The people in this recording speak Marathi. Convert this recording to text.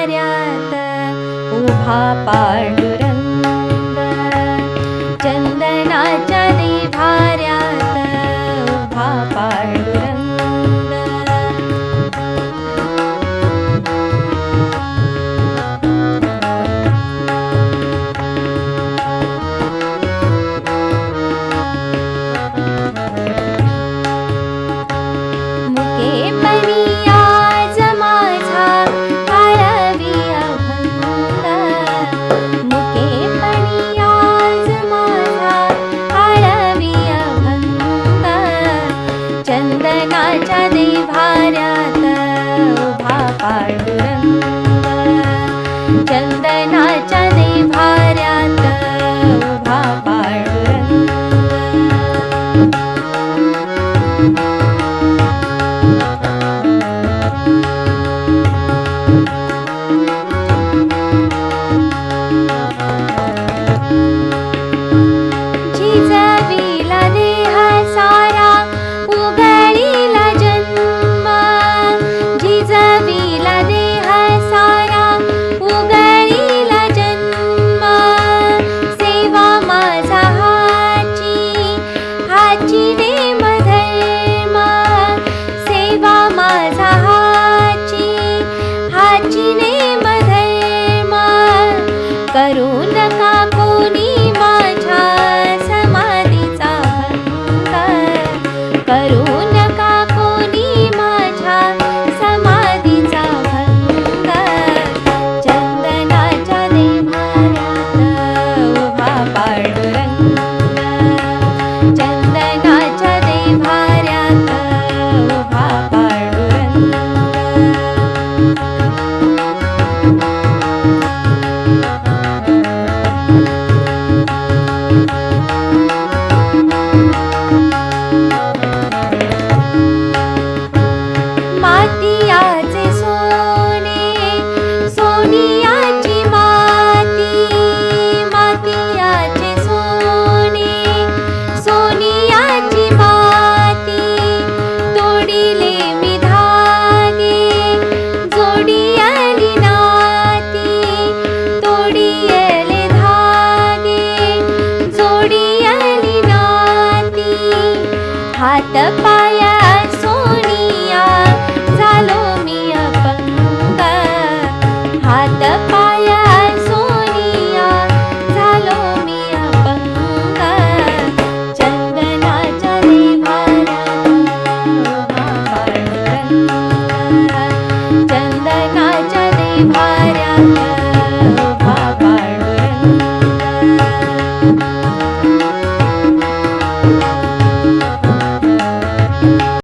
भार्यात उभा पांडुरंग, चंदनाच्या देव्हाऱ्यात उभा पांडुरंग. मुकेपणी आज माझा आळवी अभंग, मुकेपणी आज माझा आळवी अभंग, चंदनाच्या देव्हाऱ्यात उभा पांडुरंग, चंदनाच्या देव्हाऱ्यात उभा पांडुरंग. झिजविला देह सारा उगळीला जन्म, झिजविला देह सारा उगळीला जन्म. सेवा माझा हाची हाची नेम धर्म, सेवा माझा हाची हाची नेम धर्म. करू नका कोणी माझ्या समाधीचा भंग, करू नका कोणी माझ्या समाधीचा भंग. चंदनाच्या देव्हाऱ्यात उभा पांडुरंग, चंदनाच्या देव्हाऱ्यात उभा पांडुरंग. मातीयाचे सोने सोनियाची माती, मातीयाचे सोने सोनियाची माती. तोडिले मी धागे जोडियाली नाती, तोडिले धागे जोडियाली नाती. हात पाय